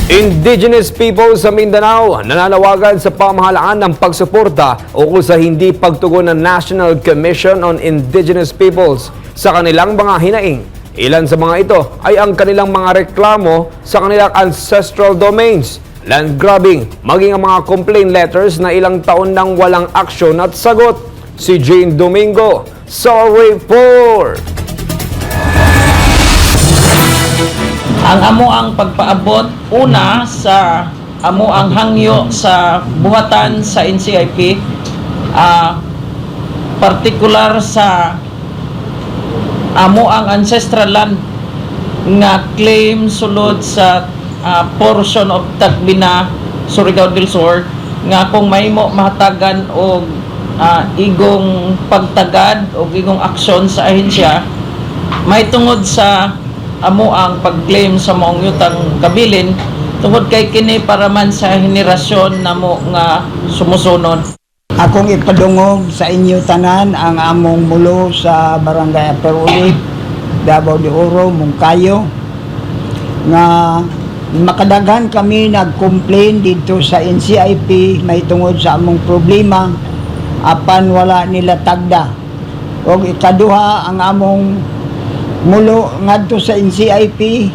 Indigenous people sa Mindanao nananawagan sa pamahalaan ng pagsuporta ukol sa hindi pagtugon ng National Commission on Indigenous Peoples sa kanilang mga hinaing. Ilan sa mga ito ay ang kanilang mga reklamo sa kanilang ancestral domains, land grabbing, maging ang mga complaint letters na ilang taon nang walang aksyon at sagot. Si Jane Domingo sa report. Ang amo ang pagpaabot una sa amo ang hangyo sa buhatan sa NCIP, partikular sa amo ang ancestral land nga claim sulod sa portion of Tagbina, Surigao del Sur, nga kung mahimo mahatagan og igong pagtagad o igong aksyon sa ahensya may tungod sa amo ang pag-claim sa maong yutang kabilin tungod kay kini para man sa henerasyon namo nga sumusunod. Akong ipadungog sa inyo tanan ang among mulo sa Barangay Aperuli, Davao de Oro, Mungkayo, nga makadaghan kami nag-complain dito sa NCIP may tungod sa among problema apan wala nila tagda. O ikaduha ang among mulo ngadto sa NCIP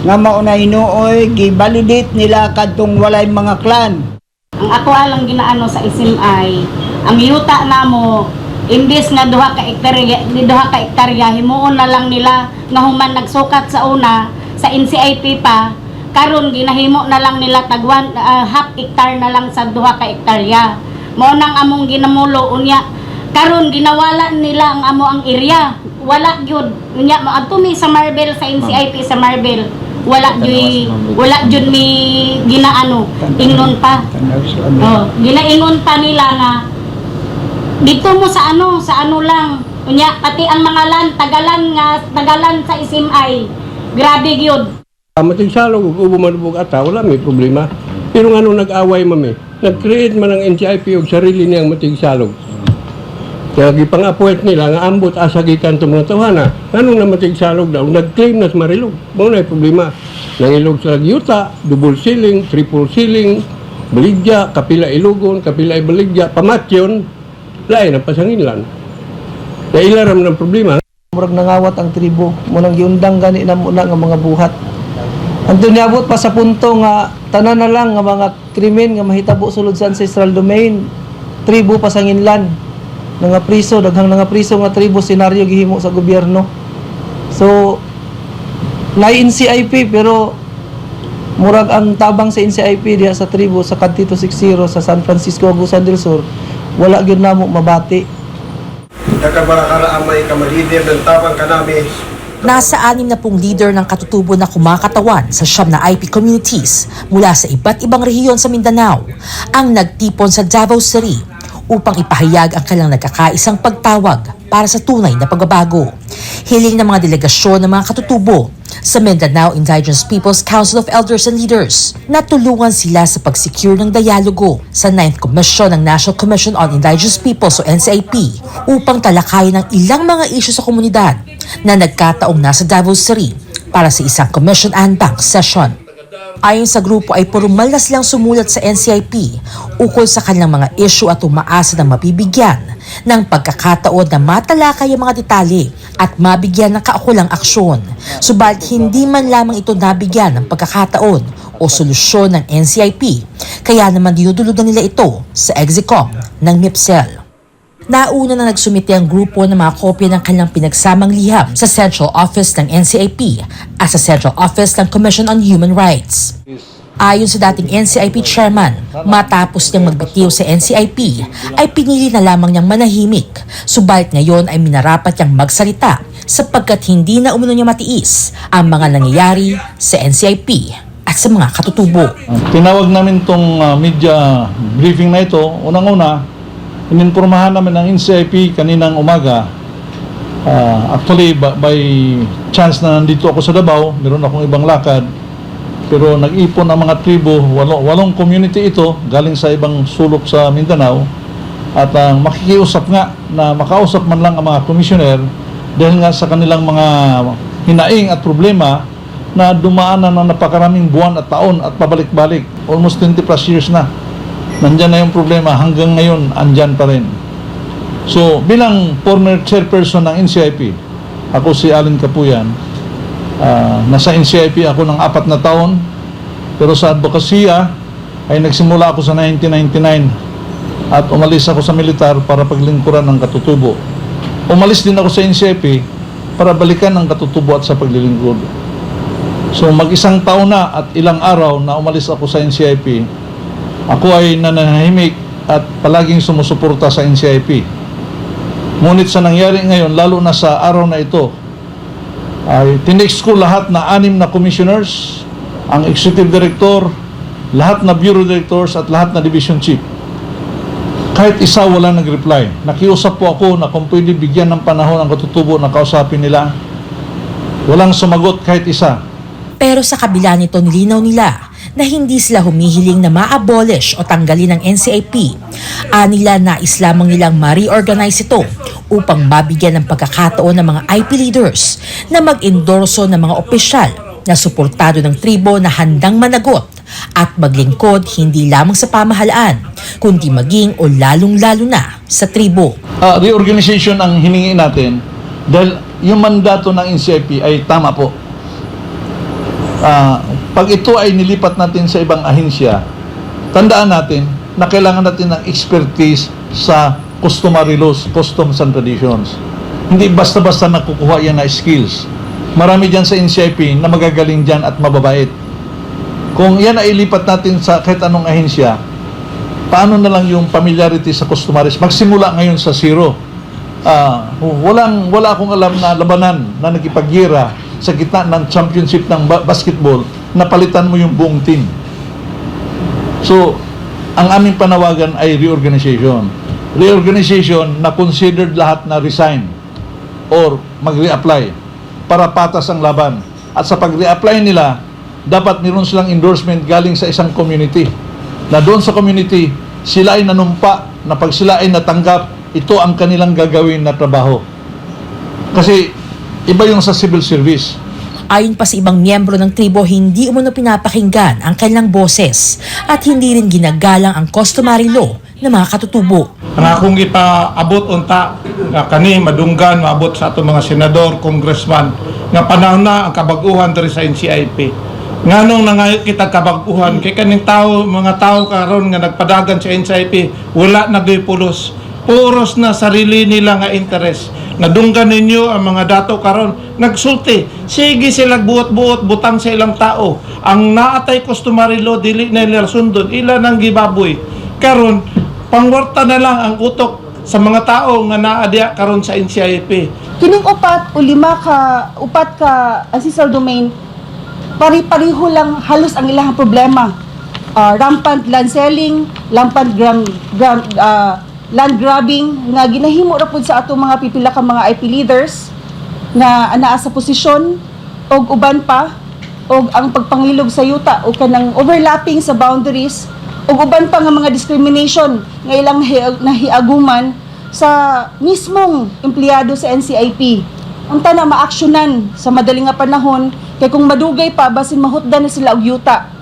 nga maunay nooy gi-validate nila kadtong walay mga clan. Ang ako alang ginaano sa isim ay ang yuta namo imbis nga duha ka hektarya himuon na lang nila nga human nagsukat sa una sa NCIP pa karon ginahimo na lang nila tagwan half hectare na lang sa duha ka hektarya. Mao nang among ginamulo unya karon ginawala nila ang amo ang area. Wala gyud unya maadto mi sa Marbel sa NCIP sa Marbel wala jud mi ginaano ingnon pa ginaingon pa nila nga dito mo sa ano lang unya pati ang mga land tagalan sa isimay grabe gyud. Matigsalog ug ubo manubog ata wala may problema pero ngano nag-away mami nag-create man ang NCIP og sarili niyang matigsalog. Kaya gipang-appoint nila nga ambot asa gikan itong mga tawhana. Anong na matigsalog daw? Nag-claim na sa Marilog. Mao na problema. Nangilog sa Lagyuta, double ceiling, triple ceiling, baligya, kapila ilugon, kapila ibaligya, pamatyon, lain ang pasanginlan. Nailaram ng problema. Murag nangawat ang tribo, munang giundang gani na muna nga mga buhat. Andun niabot pa sa punto nga tanan na lang nga mga krimen nga mahitabo sulod sa ancestral domain, tribo pasanginlan. Nga priso, daghang nga priso nga tribo senaryo gihimo sa gobyerno. So nay NCIP pero murag ang tabang sa NCIP diha sa tribo sa Kanti 260 sa San Francisco, Agusan del Sur wala gyud namo mabati. Nakabarakara amay kamalider ng tabang kanami. Nasa 60 leader ng katutubo na kumakatawan sa siyam na IP communities mula sa iba't ibang rehiyon sa Mindanao ang nagtipon sa Davao City upang ipahayag ang kanilang nagkakaisang pagtawag para sa tunay na pagbabago. Hiling ng mga delegasyon ng mga katutubo sa Mindanao Indigenous Peoples Council of Elders and Leaders na tulungan sila sa pag-secure ng dialogo sa 9th Commission ng National Commission on Indigenous Peoples o NCIP upang talakayin ang ilang mga isyu sa komunidad na nagkataong nasa Davao City para sa isang Commission and Bank session. Ayon sa grupo ay puro malas lang sumulat sa NCIP ukol sa kanilang mga issue at umaasa na mabibigyan ng pagkakataon na matalakay ang mga detalye at mabigyan ng kaukulang aksyon. Subalit hindi man lamang ito nabigyan ng pagkakataon o solusyon ng NCIP, kaya naman dinudulugan nila ito sa Execom ng MIPSEL. Nauna na nagsumite ang grupo ng mga kopya ng kanilang pinagsamang liham sa Central Office ng NCIP at sa Central Office ng Commission on Human Rights. Ayon sa dating NCIP chairman, matapos niyang magbitiw sa NCIP, ay pinili na lamang niyang manahimik. Subalit ngayon ay minarapat niyang magsalita sapagkat hindi na umano niya matiis ang mga nangyayari sa NCIP at sa mga katutubo. Tinawag namin itong media briefing na ito, unang-una, ininformahan namin ng NCIP kaninang umaga. Actually, by chance na nandito ako sa Davao, meron akong ibang lakad. Pero nag-ipon ang mga tribo, walong community ito, galing sa ibang sulok sa Mindanao. At makikiusap nga na makausap man lang ang mga commissioner dahil nga sa kanilang mga hinaing at problema na dumaanan ng napakaraming buwan at taon at pabalik-balik. Almost 20 plus years na. Nandyan na yung problema. Hanggang ngayon, andyan pa rin. So, bilang former chairperson ng NCIP, ako si Allen Capuyan, nasa NCIP ako ng 4 na taon, pero sa advokasya ay nagsimula ako sa 1999 at umalis ako sa militar para paglingkuran ng katutubo. Umalis din ako sa NCIP para balikan ang katutubo at sa paglilingkod. So mag-isang taon na at ilang araw na umalis ako sa NCIP, ako ay nananahimik at palaging sumusuporta sa NCIP. Ngunit sa nangyari ngayon, lalo na sa araw na ito, ay tinext ko lahat na 6 na commissioners, ang executive director, lahat na bureau directors at lahat na division chief. Kahit isa wala nag-reply. Nakiusap po ako na kung pwede bigyan ng panahon ang katutubo na kausapin nila. Walang sumagot kahit isa. Pero sa kabila nito, nilinaw nila na hindi sila humihiling na ma-abolish o tanggalin ng NCIP. Nila nais lamang nilang ma-reorganize ito upang mabigyan ng pagkakataon ng mga IP leaders na mag-endorso ng mga opisyal na suportado ng tribo na handang managot at maglingkod hindi lamang sa pamahalaan, kundi maging o lalong-lalo na sa tribo. Reorganization ang hiningi natin dahil yung mandato ng NCIP ay tama po. Pag ito ay nilipat natin sa ibang ahensya, tandaan natin na kailangan natin ng expertise sa customary laws, customs and traditions. Hindi basta-basta nakukuha yan na skills. Marami dyan sa NCIP na magagaling dyan at mababait. Kung yan ay ilipat natin sa kahit anong ahensya, paano na lang yung familiarity sa customaries? Magsimula ngayon sa zero. Wala akong alam na labanan na nakipagira sa gitna ng championship ng basketball na palitan mo yung buong team. So, ang aming panawagan ay reorganization. Reorganization na considered lahat na resign or mag-reapply para patas ang laban. At sa pag-reapply nila, dapat meron silang endorsement galing sa isang community. Na doon sa community, sila ay nanumpa na pag sila ay natanggap, ito ang kanilang gagawin na trabaho. Kasi iba yung sa civil service. Ayon pa sa ibang miyembro ng tribo, hindi umano pinapakinggan ang kanilang boses at hindi rin ginagalang ang customary law ng mga katutubo. Ang akong ipaabot unta nga kani madunggan maabot sa ato mga senador, congressman nga panahon na ang kabaguhan diri sa NCIP. Nganong nangayo kita kabaguhan kay kaning mga tao karon nga nagpadagan sa NCIP wala nagpulos. Puros na sarili nila nga interes. Nadunggan ninyo ang mga dato karon nagsulti. Sige sila buot-buot butang sa ilang tao. Ang naatay customary law dili na nila sundon. Ila nang gibaboy. Karon pangwarta na lang ang utok sa mga tao nga naadya karon sa NCIP. Kining upat o 5 ka ancestral domain pari-pariho lang halos ang ilang problema. Rampant land selling, rampant land grabbing nga ginahimo ra pud sa atong mga pipila ka mga IP leaders nga anaa sa posisyon og uban pa og ang pagpangilog sa yuta o kanang overlapping sa boundaries og uban pa nga mga discrimination nga ilang nahiaguman sa mismong empleyado sa NCIP. Unta na maaksyonan sa madaling nga panahon kay kung madugay pa basin mahutdan na sila og yuta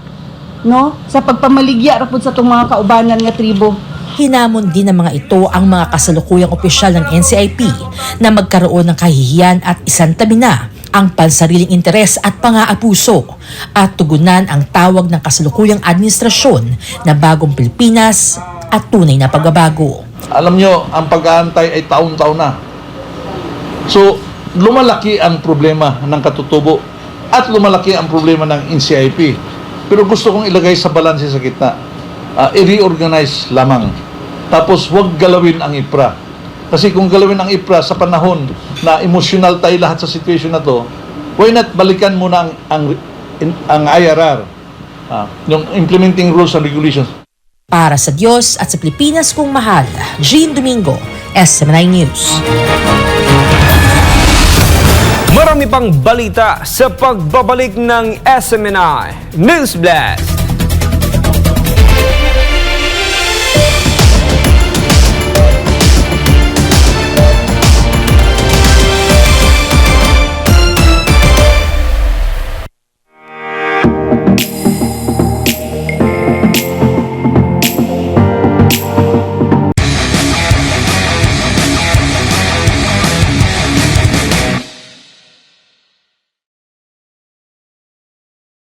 no sa pagpamaligya ra pud sa atong mga kaubanan nga tribo. Hinamon din ng mga ito ang mga kasalukuyang opisyal ng NCIP na magkaroon ng kahihiyan at isantabi na ang pansariling interes at pang-aabuso at tugunan ang tawag ng kasalukuyang administrasyon na bagong Pilipinas at tunay na pagbabago. Alam nyo, ang pag-aantay ay taon-taon na. So, lumalaki ang problema ng katutubo at lumalaki ang problema ng NCIP. Pero gusto kong ilagay sa balanse sa gitna. I-reorganize lamang. Tapos huwag galawin ang IPRA. Kasi kung galawin ang IPRA sa panahon na emotional tayo lahat sa situation na to, why not balikan muna ang IRR, yung implementing rules and regulations. Para sa Diyos at sa Pilipinas kong mahal, Jean Domingo, SM9 News. Marami pang balita sa pagbabalik ng SMNI News Blast.